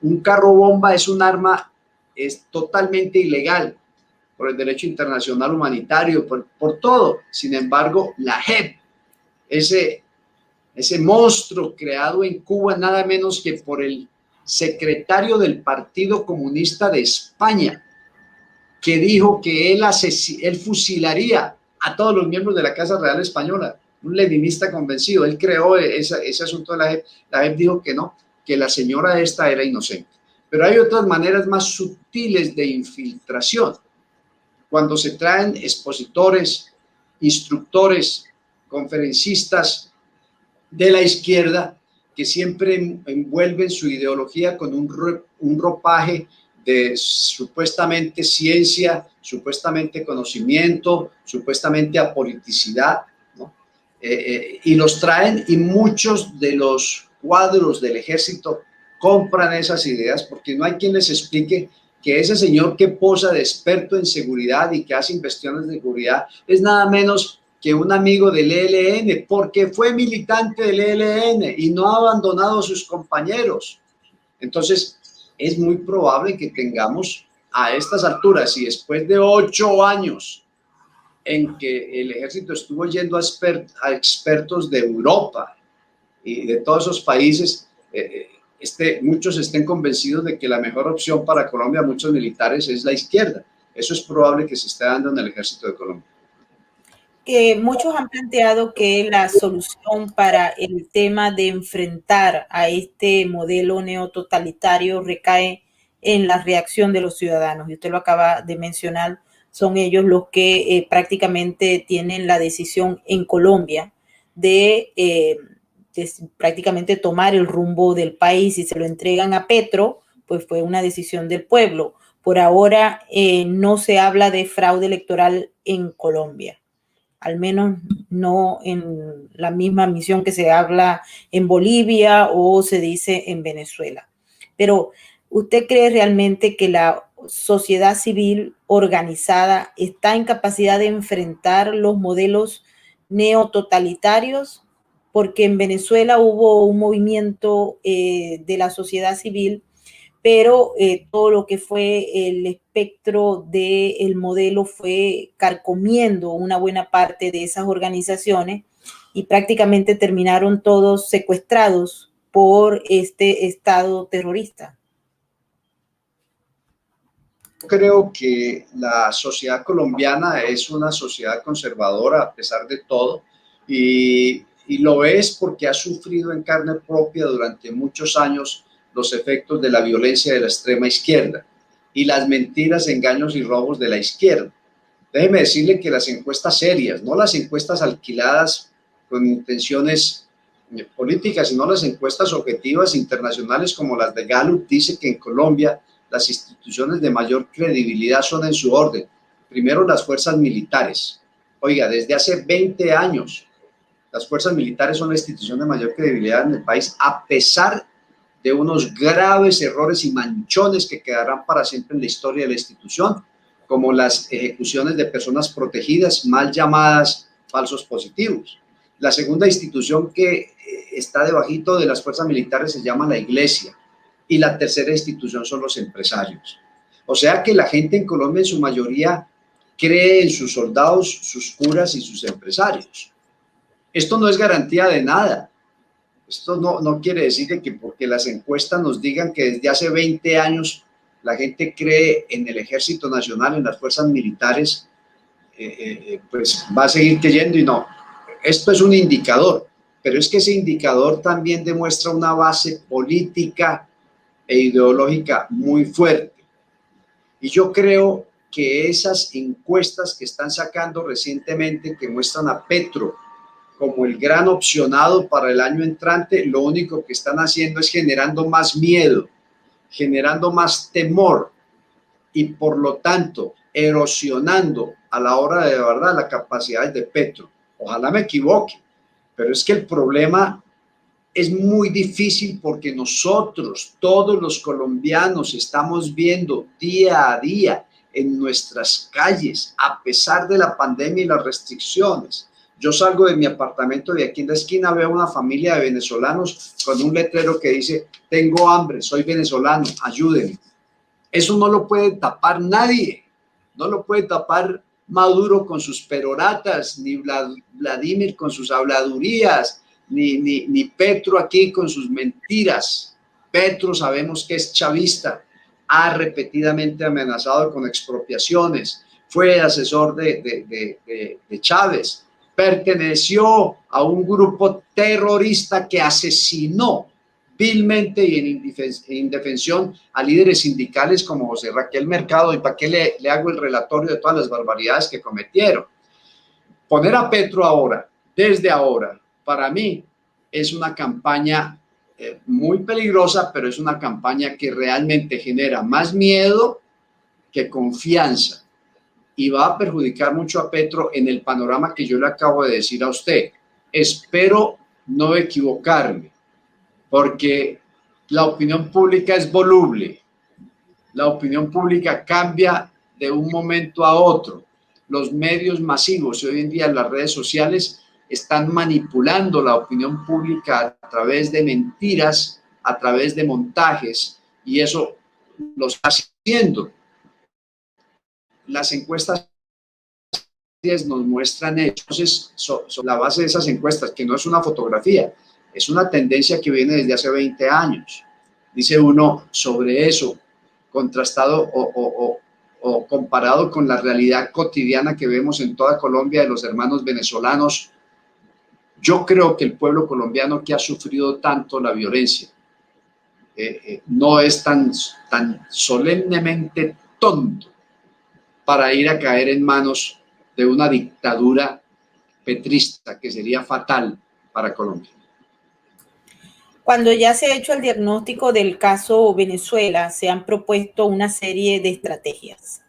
Un carro bomba es un arma, es totalmente ilegal por el derecho internacional humanitario, por todo. Sin embargo, la JEP, ese monstruo creado en Cuba nada menos que por el secretario del Partido Comunista de España, que dijo que él fusilaría a todos los miembros de la Casa Real Española, un leninista convencido. Él creó ese asunto de la JEP. La JEP dijo que no, que la señora esta era inocente. Pero hay otras maneras más sutiles de infiltración. Cuando se traen expositores, instructores, conferencistas de la izquierda que siempre envuelven su ideología con un ropaje de supuestamente ciencia, supuestamente conocimiento, supuestamente apoliticidad, ¿no? Y los traen, y muchos de los cuadros del ejército compran esas ideas porque no hay quien les explique que ese señor que posa de experto en seguridad y que hace investigaciones de seguridad es nada menos que un amigo del ELN, porque fue militante del ELN y no ha abandonado a sus compañeros. Entonces, es muy probable que tengamos a estas alturas y después de 8 años en que el ejército estuvo yendo a expertos de Europa y de todos esos países, muchos estén convencidos de que la mejor opción para Colombia, muchos militares, es la izquierda. Eso es probable que se esté dando en el ejército de Colombia. Que muchos han planteado que la solución para el tema de enfrentar a este modelo neototalitario recae en la reacción de los ciudadanos. Y usted lo acaba de mencionar, son ellos los que prácticamente tienen la decisión en Colombia de prácticamente tomar el rumbo del país. Y se lo entregan a Petro, pues fue una decisión del pueblo. Por ahora no se habla de fraude electoral en Colombia, al menos no en la misma misión que se habla en Bolivia o se dice en Venezuela. Pero ¿usted cree realmente que la sociedad civil organizada está en capacidad de enfrentar los modelos neototalitarios? Porque en Venezuela hubo un movimiento de la sociedad civil, pero todo lo que fue el espectro del modelo fue carcomiendo una buena parte de esas organizaciones y prácticamente terminaron todos secuestrados por este Estado terrorista. Creo que la sociedad colombiana es una sociedad conservadora a pesar de todo, y lo es porque ha sufrido en carne propia durante muchos años los efectos de la violencia de la extrema izquierda y las mentiras, engaños y robos de la izquierda. Déjeme decirle que las encuestas serias, no las encuestas alquiladas con intenciones políticas, sino las encuestas objetivas internacionales como las de Gallup, dice que en Colombia las instituciones de mayor credibilidad son en su orden. Primero, las fuerzas militares. Oiga, desde hace 20 años, las fuerzas militares son la institución de mayor credibilidad en el país, a pesar de unos graves errores y manchones que quedarán para siempre en la historia de la institución, como las ejecuciones de personas protegidas, mal llamadas falsos positivos. La segunda institución que está debajito de las fuerzas militares se llama la Iglesia, y la tercera institución son los empresarios. O sea que la gente en Colombia en su mayoría cree en sus soldados, sus curas y sus empresarios. Esto no es garantía de nada. Esto no quiere decir que porque las encuestas nos digan que desde hace 20 años la gente cree en el Ejército Nacional, en las fuerzas militares, pues va a seguir creyendo, y no. Esto es un indicador, pero es que ese indicador también demuestra una base política e ideológica muy fuerte. Y yo creo que esas encuestas que están sacando recientemente, que muestran a Petro como el gran opcionado para el año entrante, lo único que están haciendo es generando más miedo, generando más temor, y por lo tanto erosionando a la hora de verdad la capacidad de Petro. Ojalá me equivoque, pero es que el problema es muy difícil porque nosotros, todos los colombianos, estamos viendo día a día en nuestras calles, a pesar de la pandemia y las restricciones. Yo salgo de mi apartamento de aquí en la esquina, veo una familia de venezolanos con un letrero que dice: tengo hambre, soy venezolano, ayúdenme. Eso no lo puede tapar nadie, no lo puede tapar Maduro con sus peroratas, ni Vladimir con sus habladurías, ni Petro aquí con sus mentiras. Petro sabemos que es chavista, ha repetidamente amenazado con expropiaciones, fue asesor de Chávez, perteneció a un grupo terrorista que asesinó vilmente y en indefensión a líderes sindicales como José Raquel Mercado. ¿Y para qué le hago el relatorio de todas las barbaridades que cometieron? Poner a Petro ahora, desde ahora, para mí es una campaña muy peligrosa, pero es una campaña que realmente genera más miedo que confianza y va a perjudicar mucho a Petro en el panorama que yo le acabo de decir a usted. Espero no equivocarme, porque la opinión pública es voluble, la opinión pública cambia de un momento a otro. Los medios masivos y hoy en día las redes sociales están manipulando la opinión pública a través de mentiras, a través de montajes, y eso lo está haciendo. Las encuestas nos muestran hechos. Entonces, sobre la base de esas encuestas, que no es una fotografía, es una tendencia que viene desde hace 20 años. Dice uno sobre eso, contrastado o comparado con la realidad cotidiana que vemos en toda Colombia de los hermanos venezolanos. Yo creo que el pueblo colombiano, que ha sufrido tanto la violencia, no es tan solemnemente tonto para ir a caer en manos de una dictadura petrista que sería fatal para Colombia. Cuando ya se ha hecho el diagnóstico del caso Venezuela, se han propuesto una serie de estrategias.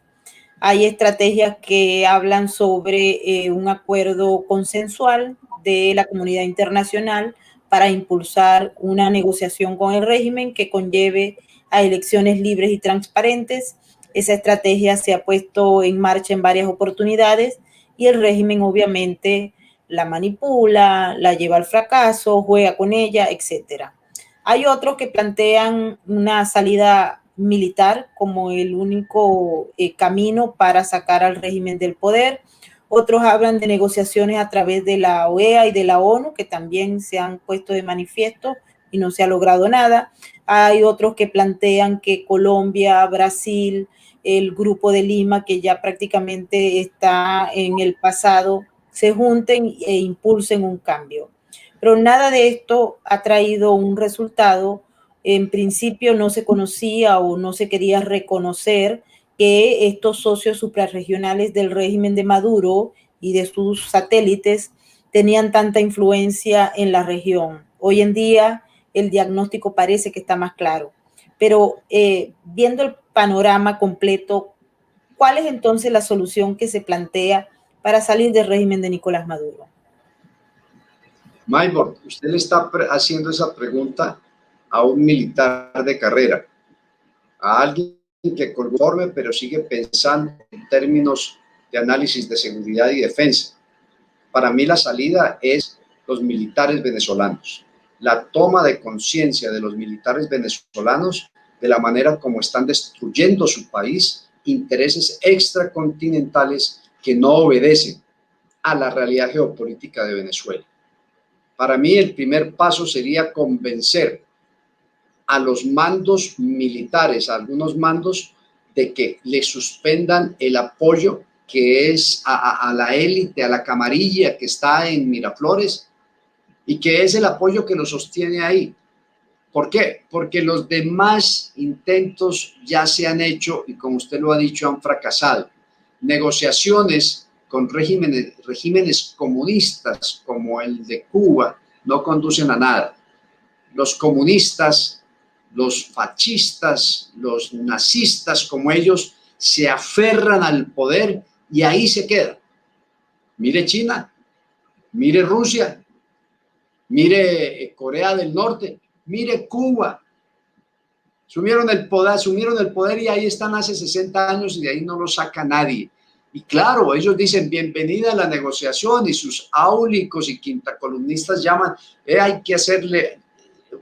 Hay estrategias que hablan sobre un acuerdo consensual de la comunidad internacional para impulsar una negociación con el régimen que conlleve a elecciones libres y transparentes. Esa estrategia se ha puesto en marcha en varias oportunidades y el régimen obviamente la manipula, la lleva al fracaso, juega con ella, etc. Hay otros que plantean una salida militar como el único camino para sacar al régimen del poder. Otros hablan de negociaciones a través de la OEA y de la ONU, que también se han puesto de manifiesto y no se ha logrado nada. Hay otros que plantean que Colombia, Brasil, el Grupo de Lima, que ya prácticamente está en el pasado, se junten e impulsen un cambio. Pero nada de esto ha traído un resultado. En principio no se conocía o no se quería reconocer que estos socios suprarregionales del régimen de Maduro y de sus satélites tenían tanta influencia en la región. Hoy en día el diagnóstico parece que está más claro. Pero viendo el panorama completo, ¿cuál es entonces la solución que se plantea para salir del régimen de Nicolás Maduro? Maybor, usted le está haciendo esa pregunta a un militar de carrera, a alguien que conforme pero sigue pensando en términos de análisis de seguridad y defensa. Para mí la salida es los militares venezolanos, la toma de conciencia de los militares venezolanos de la manera como están destruyendo su país, intereses extracontinentales que no obedecen a la realidad geopolítica de Venezuela. Para mí el primer paso sería convencer a los mandos militares, a algunos mandos, de que le suspendan el apoyo que es a la élite, a la camarilla que está en Miraflores y que es el apoyo que lo sostiene ahí. ¿Por qué? Porque los demás intentos ya se han hecho y, como usted lo ha dicho, han fracasado. Negociaciones con regímenes comunistas como el de Cuba no conducen a nada. Los comunistas, los fascistas, los nazistas como ellos se aferran al poder y ahí se quedan. Mire China, mire Rusia, mire Corea del Norte, mire Cuba. Asumieron el poder y ahí están hace 60 años y de ahí no lo saca nadie. Y claro, ellos dicen bienvenida a la negociación y sus áulicos y quintacolumnistas llaman, hay que hacerle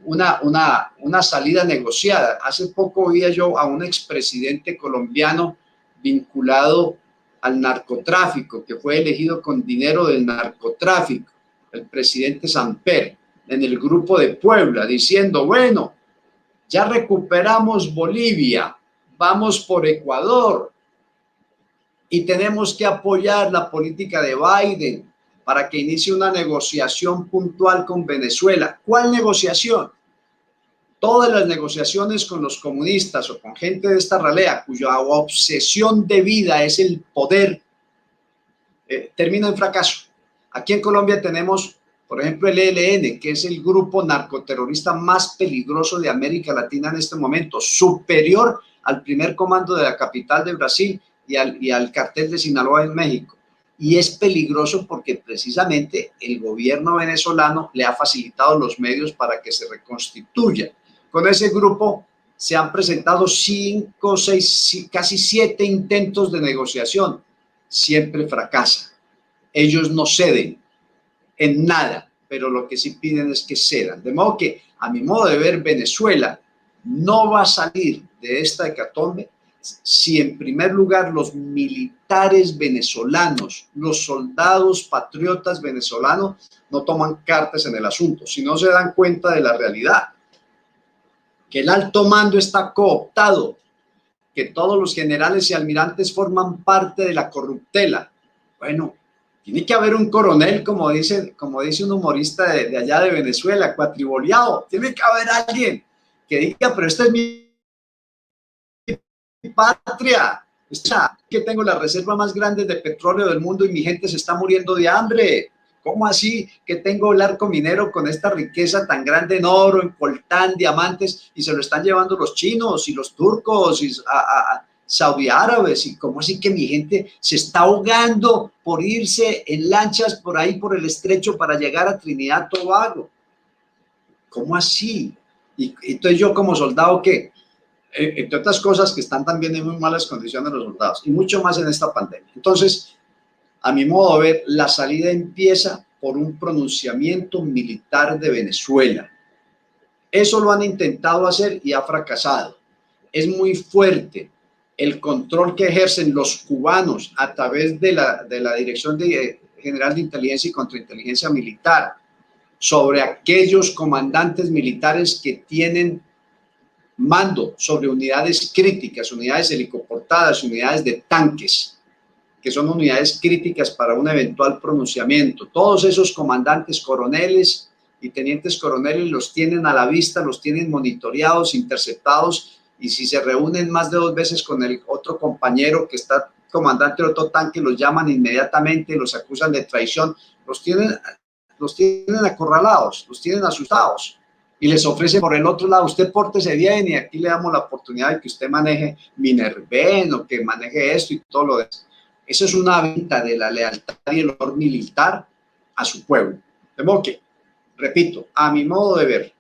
una salida negociada. Hace poco oía yo a un expresidente colombiano vinculado al narcotráfico, que fue elegido con dinero del narcotráfico, el presidente Samper, en el Grupo de Puebla, diciendo, bueno, ya recuperamos Bolivia, vamos por Ecuador y tenemos que apoyar la política de Biden para que inicie una negociación puntual con Venezuela. ¿Cuál negociación? Todas las negociaciones con los comunistas o con gente de esta ralea cuya obsesión de vida es el poder, termina en fracaso. Aquí en Colombia tenemos Por ejemplo, el ELN, que es el grupo narcoterrorista más peligroso de América Latina en este momento, superior al primer comando de la capital de Brasil y al cartel de Sinaloa en México. Y es peligroso porque precisamente el gobierno venezolano le ha facilitado los medios para que se reconstituya. Con ese grupo se han presentado 5, 6, casi 7 intentos de negociación. Siempre fracasa. Ellos no ceden en nada, pero lo que sí piden es que cedan. De modo que, a mi modo de ver, Venezuela no va a salir de esta hecatombe si en primer lugar los militares venezolanos, los soldados patriotas venezolanos no toman cartas en el asunto, si no se dan cuenta de la realidad, que el alto mando está cooptado, que todos los generales y almirantes forman parte de la corruptela. Bueno, tiene que haber un coronel, como dice un humorista de allá de Venezuela, cuatriboleado. Tiene que haber alguien que diga, pero esta es mi patria. Que tengo la reserva más grande de petróleo del mundo y mi gente se está muriendo de hambre. ¿Cómo así que tengo el arco minero con esta riqueza tan grande en oro, en coltán, diamantes, y se lo están llevando los chinos y los turcos y saudí árabes? ¿Y cómo así que mi gente se está ahogando por irse en lanchas por ahí por el estrecho para llegar a Trinidad y Tobago? ¿Cómo así? Y entonces yo como soldado, ¿qué? Entre otras cosas, que están también en muy malas condiciones los soldados y mucho más en esta pandemia. Entonces, a mi modo de ver, la salida empieza por un pronunciamiento militar de Venezuela. Eso lo han intentado hacer y ha fracasado. Es muy fuerte el control que ejercen los cubanos a través de la Dirección General de Inteligencia y Contrainteligencia Militar sobre aquellos comandantes militares que tienen mando sobre unidades críticas, unidades helicoportadas, unidades de tanques, que son unidades críticas para un eventual pronunciamiento. Todos esos comandantes, coroneles y tenientes coroneles los tienen a la vista, los tienen monitoreados, interceptados, y si se reúnen más de 2 veces con el otro compañero que está comandante de otro tanque, los llaman inmediatamente, los acusan de traición, los tienen acorralados, los tienen asustados. Y les ofrece por el otro lado, usted pórtese bien y aquí le damos la oportunidad de que usted maneje Minerven o que maneje esto y todo lo demás. Eso es una venta de la lealtad y el honor militar a su pueblo. De modo que, repito, a mi modo de ver,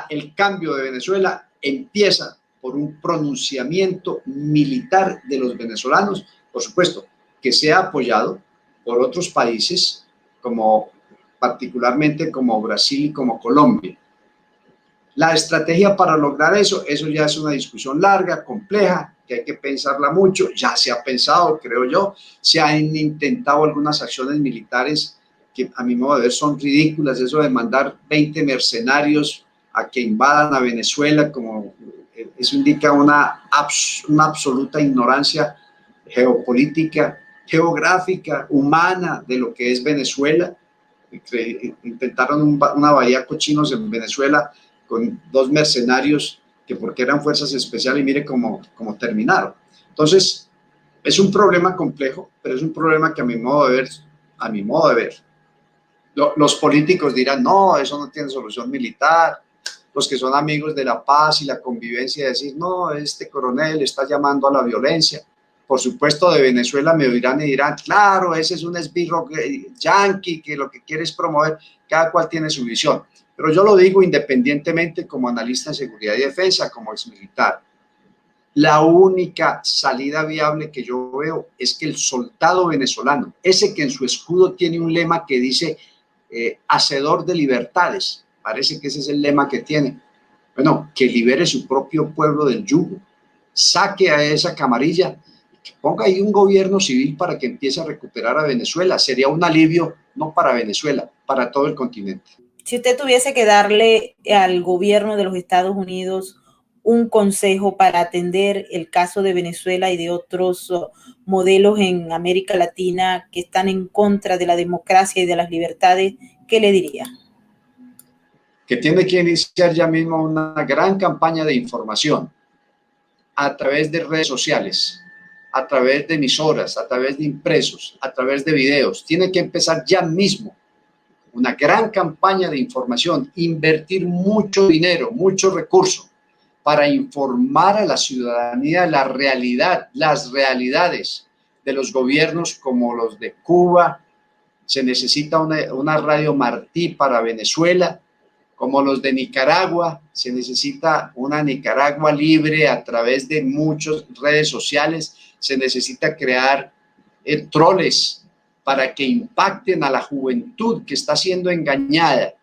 el cambio de Venezuela empieza por un pronunciamiento militar de los venezolanos, por supuesto, que sea apoyado por otros países como particularmente como Brasil y como Colombia. La estrategia para lograr eso ya es una discusión larga, compleja, que hay que pensarla mucho. Ya se ha pensado, creo yo, se han intentado algunas acciones militares que a mi modo de ver son ridículas, eso de mandar 20 mercenarios a que invadan a Venezuela, como eso indica una absoluta ignorancia geopolítica, geográfica, humana de lo que es Venezuela. Intentaron una bahía cochinos en Venezuela con 2 mercenarios que porque eran fuerzas especiales, y mire cómo terminaron. Entonces, es un problema complejo, pero es un problema que a mi modo de ver, los políticos dirán, no, eso no tiene solución militar. Los que son amigos de la paz y la convivencia, decir, no, este coronel está llamando a la violencia. Por supuesto, de Venezuela me oirán y dirán, claro, ese es un esbirro yanqui que lo que quiere es promover, cada cual tiene su visión. Pero yo lo digo independientemente como analista en seguridad y defensa, como exmilitar. La única salida viable que yo veo es que el soldado venezolano, ese que en su escudo tiene un lema que dice hacedor de libertades, parece que ese es el lema que tiene, bueno, que libere su propio pueblo del yugo, saque a esa camarilla, que ponga ahí un gobierno civil para que empiece a recuperar a Venezuela. Sería un alivio, no para Venezuela, para todo el continente. Si usted tuviese que darle al gobierno de los Estados Unidos un consejo para atender el caso de Venezuela y de otros modelos en América Latina que están en contra de la democracia y de las libertades, ¿qué le diría? Que tiene que iniciar ya mismo una gran campaña de información a través de redes sociales, a través de emisoras, a través de impresos, a través de videos. Tiene que empezar ya mismo una gran campaña de información, invertir mucho dinero, mucho recurso para informar a la ciudadanía la realidad, las realidades de los gobiernos como los de Cuba. Se necesita una Radio Martí para Venezuela, como los de Nicaragua. Se necesita una Nicaragua libre a través de muchas redes sociales. Se necesita crear troles para que impacten a la juventud que está siendo engañada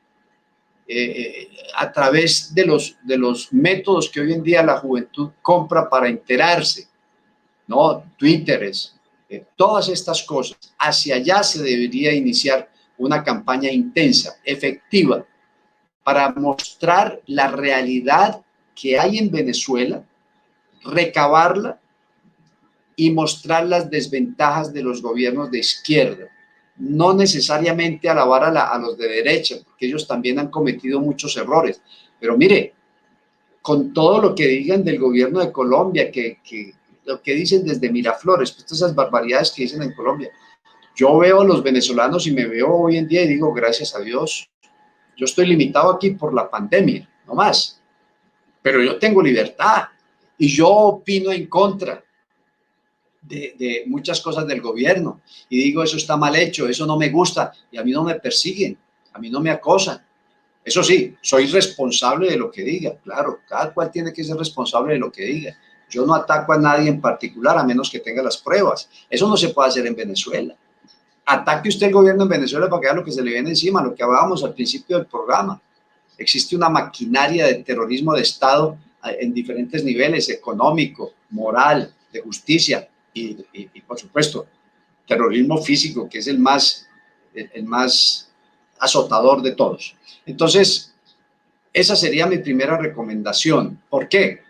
a través de los métodos que hoy en día la juventud compra para enterarse, ¿no? Twitteres, todas estas cosas. Hacia allá se debería iniciar una campaña intensa, efectiva, para mostrar la realidad que hay en Venezuela, recabarla y mostrar las desventajas de los gobiernos de izquierda. No necesariamente alabar a los de derecha, porque ellos también han cometido muchos errores. Pero mire, con todo lo que digan del gobierno de Colombia, lo que dicen desde Miraflores, pues todas esas barbaridades que dicen en Colombia, yo veo a los venezolanos y me veo hoy en día y digo, gracias a Dios, yo estoy limitado aquí por la pandemia, no más, pero yo tengo libertad y yo opino en contra de muchas cosas del gobierno y digo, eso está mal hecho, eso no me gusta, y a mí no me persiguen, a mí no me acosan. Eso sí, soy responsable de lo que diga, claro, cada cual tiene que ser responsable de lo que diga. Yo no ataco a nadie en particular a menos que tenga las pruebas. Eso no se puede hacer en Venezuela. Ataque usted el gobierno en Venezuela para que vea lo que se le viene encima, lo que hablábamos al principio del programa. Existe una maquinaria de terrorismo de Estado en diferentes niveles, económico, moral, de justicia y por supuesto, terrorismo físico, que es el más azotador de todos. Entonces, esa sería mi primera recomendación. ¿Por qué?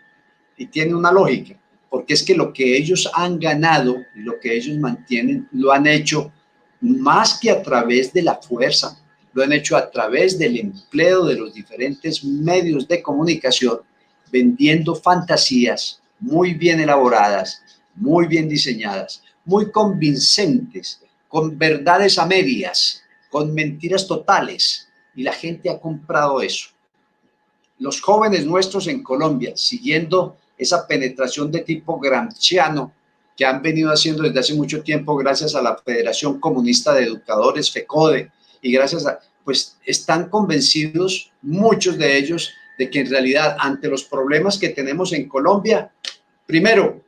Y tiene una lógica, porque es que lo que ellos han ganado y lo que ellos mantienen, lo han hecho más que a través de la fuerza, lo han hecho a través del empleo de los diferentes medios de comunicación, vendiendo fantasías muy bien elaboradas, muy bien diseñadas, muy convincentes, con verdades a medias, con mentiras totales, y la gente ha comprado eso. Los jóvenes nuestros en Colombia, siguiendo esa penetración de tipo gramsciano que han venido haciendo desde hace mucho tiempo gracias a la Federación Comunista de Educadores, FECODE, y gracias a, pues están convencidos, muchos de ellos, de que en realidad ante los problemas que tenemos en Colombia, primero,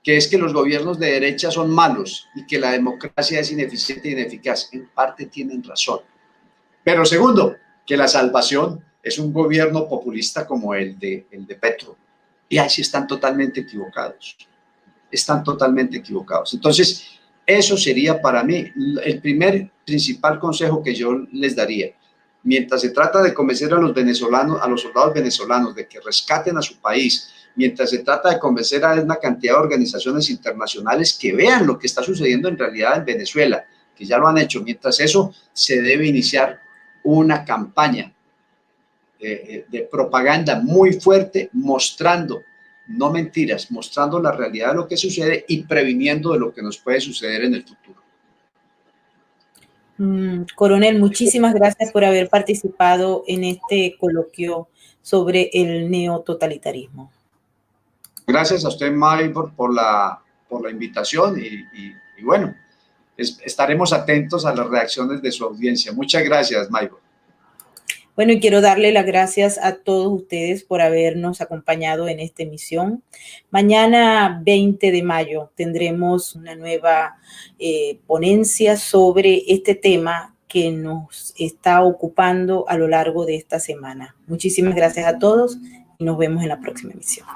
que es que los gobiernos de derecha son malos y que la democracia es ineficiente e ineficaz. En parte tienen razón. Pero segundo, que la salvación es un gobierno populista como el de Petro. Y ahí sí están totalmente equivocados. Están totalmente equivocados. Entonces, eso sería para mí el primer principal consejo que yo les daría. Mientras se trata de convencer a los venezolanos, a los soldados venezolanos de que rescaten a su país, mientras se trata de convencer a una cantidad de organizaciones internacionales que vean lo que está sucediendo en realidad en Venezuela, que ya lo han hecho, mientras eso se debe iniciar una campaña de propaganda muy fuerte, mostrando, no mentiras, mostrando la realidad de lo que sucede y previniendo de lo que nos puede suceder en el futuro. Coronel, muchísimas gracias por haber participado en este coloquio sobre el neototalitarismo. Gracias a usted, Maybor, por la invitación y bueno, estaremos atentos a las reacciones de su audiencia. Muchas gracias, Maybor. Bueno, y quiero darle las gracias a todos ustedes por habernos acompañado en esta emisión. Mañana, 20 de mayo, tendremos una nueva ponencia sobre este tema que nos está ocupando a lo largo de esta semana. Muchísimas gracias a todos y nos vemos en la próxima emisión.